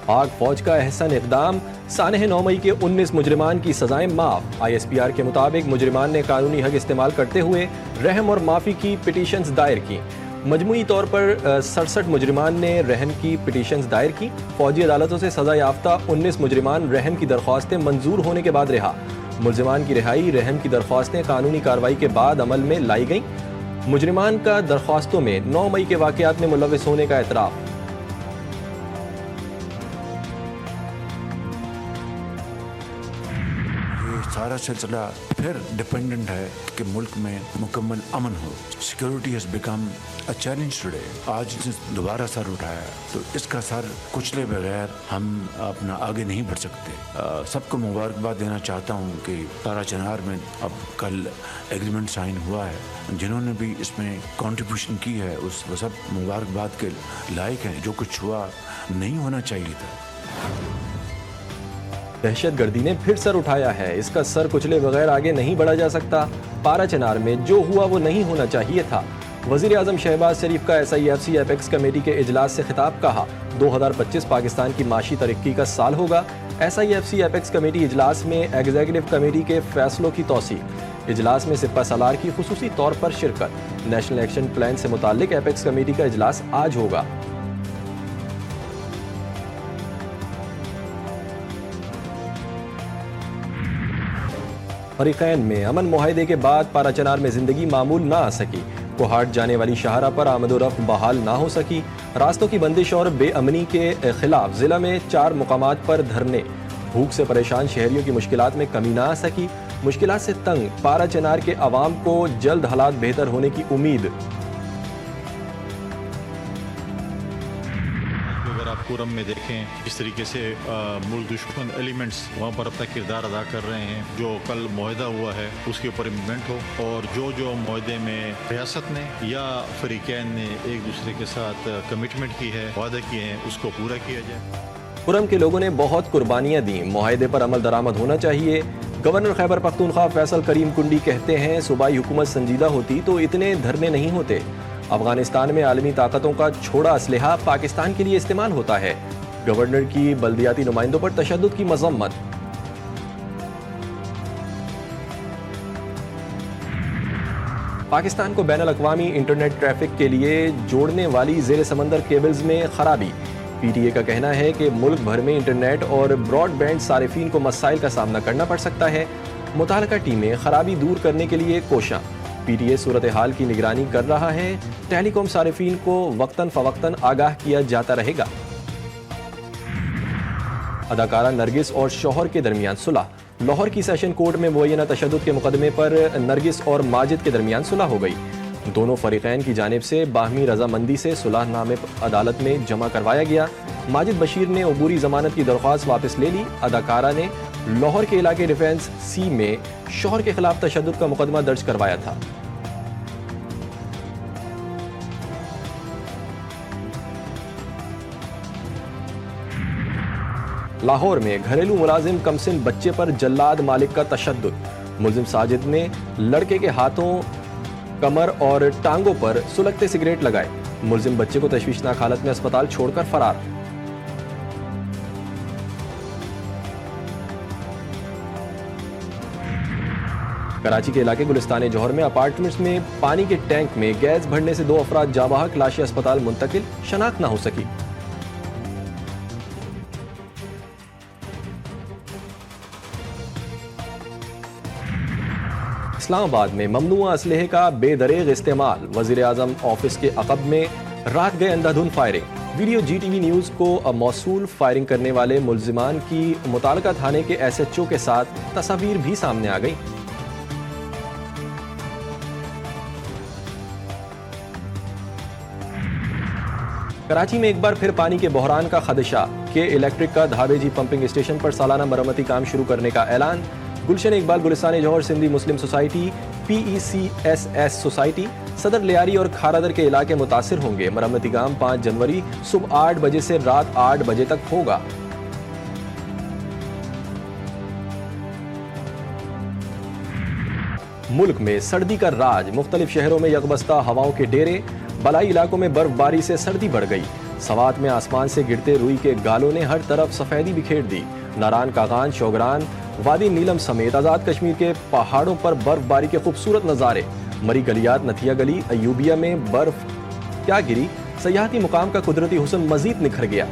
پاک فوج کا احسن اقدام، سانحہ 9 مئی کے 19 مجرمان کی سزائیں معاف۔ ISPR کے مطابق مجرمان نے قانونی حق استعمال کرتے ہوئے رحم اور معافی کی پٹیشنز دائر کی۔ مجموعی طور پر 67 مجرمان نے رحم کی پٹیشنز دائر کی۔ فوجی عدالتوں سے سزا یافتہ 19 مجرمان رحم کی درخواستیں منظور ہونے کے بعد رہا۔ ملزمان کی رہائی، رحم کی درخواستیں قانونی کارروائی کے بعد عمل میں لائی گئیں۔ مجرمان کا درخواستوں میں 9 مئی کے واقعات میں ملوث ہونے کا اعتراف۔ سارا سلسلہ پھر ڈیپینڈنٹ ہے کہ ملک میں مکمل امن ہو۔ Security has become a challenge today. آج دوبارہ سر اٹھایا تو اس کا سر کچلے بغیر ہم اپنا آگے نہیں بڑھ سکتے۔ سب کو مبارکباد دینا چاہتا ہوں کہ تارا چنار میں اب کل ایگریمنٹ سائن ہوا ہے۔ جنہوں نے بھی اس میں کنٹریبیوشن کی ہے وہ سب مبارکباد کے لائق ہیں۔ جو کچھ ہوا نہیں ہونا چاہیے تھا۔ دہشت گردی نے پھر سر اٹھایا ہے، اس کا سر کچلے بغیر آگے نہیں بڑھا جا سکتا۔ پارا چنار میں جو ہوا وہ نہیں ہونا چاہیے تھا۔ وزیر اعظم شہباز شریف کا SIFC ایپیکس کمیٹی کے اجلاس سے خطاب، کہا 2025 پاکستان کی معاشی ترقی کا سال ہوگا۔ SIFC ایپیکس کمیٹی اجلاس میں ایگزیکٹو کمیٹی کے فیصلوں کی توثیق۔ اجلاس میں سپہ سالار کی خصوصی طور پر شرکت۔ نیشنل ایکشن پلان سے متعلق ایپیکس کمیٹی کا اجلاس آج ہوگا۔ فریقین میں امن معاہدے کے بعد پارا چنار میں زندگی معمول نہ آ سکی۔ کوہاٹ جانے والی شاہراہ پر آمد و رفت بحال نہ ہو سکی۔ راستوں کی بندش اور بے امنی کے خلاف ضلع میں 4 مقامات پر دھرنے۔ بھوک سے پریشان شہریوں کی مشکلات میں کمی نہ آ سکی۔ مشکلات سے تنگ پارا چنار کے عوام کو جلد حالات بہتر ہونے کی امید۔ پورم میں دیکھیں جس طریقے سے ملک دشمن ایلیمنٹس وہاں پر اپنا کردار ادا کر رہے ہیں۔ جو کل معاہدہ ہوا ہے اس کے اوپر امپلیمنٹ ہو، اور جو معاہدے میں ریاست نے یا فریقین نے ایک دوسرے کے ساتھ کمٹمنٹ کی ہے، وعدہ کیے ہیں، اس کو پورا کیا جائے۔ پورم کے لوگوں نے بہت قربانیاں دیں، معاہدے پر عمل درآمد ہونا چاہیے۔ گورنر خیبر پختونخوا فیصل کریم کنڈی کہتے ہیں صوبائی حکومت سنجیدہ ہوتی تو اتنے دھرنے نہیں ہوتے۔ افغانستان میں عالمی طاقتوں کا چھوڑا اسلحہ پاکستان کے لیے استعمال ہوتا ہے۔ گورنر کی بلدیاتی نمائندوں پر تشدد کی مذمت۔ پاکستان کو بین الاقوامی انٹرنیٹ ٹریفک کے لیے جوڑنے والی زیر سمندر کیبلز میں خرابی۔ PTA کا کہنا ہے کہ ملک بھر میں انٹرنیٹ اور براڈ بینڈ صارفین کو مسائل کا سامنا کرنا پڑ سکتا ہے۔ متعلقہ ٹیمیں خرابی دور کرنے کے لیے کوشاں۔ PTA صورتحال کی نگرانی کر رہا ہے۔ ٹیلی کام صارفین کو وقتاً فوقتاً آگاہ کیا جاتا رہے گا۔ اداکارہ نرگس اور شوہر کے درمیان صلح۔ لاہور کی سیشن کورٹ میں مبینہ تشدد کے مقدمے پر نرگس اور ماجد کے درمیان صلح ہو گئی۔ دونوں فریقین کی جانب سے باہمی رضامندی سے صلح نامے عدالت میں جمع کروایا گیا۔ ماجد بشیر نے عبوری ضمانت کی درخواست واپس لے لی۔ اداکارہ نے لاہور کے علاقے ڈیفنس C میں شوہر کے خلاف تشدد کا مقدمہ درج کروایا تھا۔ لاہور میں گھریلو ملازم کمسن بچے پر جلاد مالک کا تشدد۔ ملزم ساجد نے لڑکے کے ہاتھوں، کمر اور ٹانگوں پر سلگتے سگریٹ لگائے۔ ملزم بچے کو تشویشناک حالت میں اسپتال چھوڑ کر فرار۔ کراچی کے علاقے گلستان جوہر میں اپارٹمنٹس میں پانی کے ٹینک میں گیس بھرنے سے 2 افراد جاں بحق، لاشیں اسپتال منتقل، شناخت نہ ہو سکی۔ اسلام آباد میں ممنوع اسلحے کا بے دریغ استعمال۔ وزیر اعظم آفس کے عقب میں رات گئے اندھا دھند فائرنگ۔ ویڈیو GTV نیوز کو موصول۔ فائرنگ کرنے والے ملزمان کی متعلقہ تھانے کے SHO کے ساتھ تصاویر بھی سامنے آ گئی۔ کراچی میں ایک بار پھر پانی کے بحران کا خدشہ۔ کے الیکٹرک کا دھابے جی پمپنگ اسٹیشن پر سالانہ مرمتی کام شروع کرنے کا اعلان۔ Gulshan Iqbal Gulistan Jauhar Sindhi Muslim society, PECSS society, Saddar Lyari اور کھارادر کے علاقے متاثر ہوں گے۔ مرمتی کام 5 جنوری صبح 8 بجے سے رات 8 بجے تک ہوگا۔ ملک میں سردی کا راج، مختلف شہروں میں یکبستہ ہواؤں کے ڈیرے، بالائی علاقوں میں برف باری سے سردی بڑھ گئی۔ سوات میں آسمان سے گرتے روئی کے گالوں نے ہر طرف سفیدی بکھیر دی. ناران کاغان، شوگران، وادی نیلم سمیت آزاد کشمیر کے پہاڑوں پر برف باری کے خوبصورت نظارے. مری گلیات، نتھیا گلی، ایوبیہ میں برف کیا گری. سیاحتی مقام کا قدرتی حسن مزید نکھر گیا.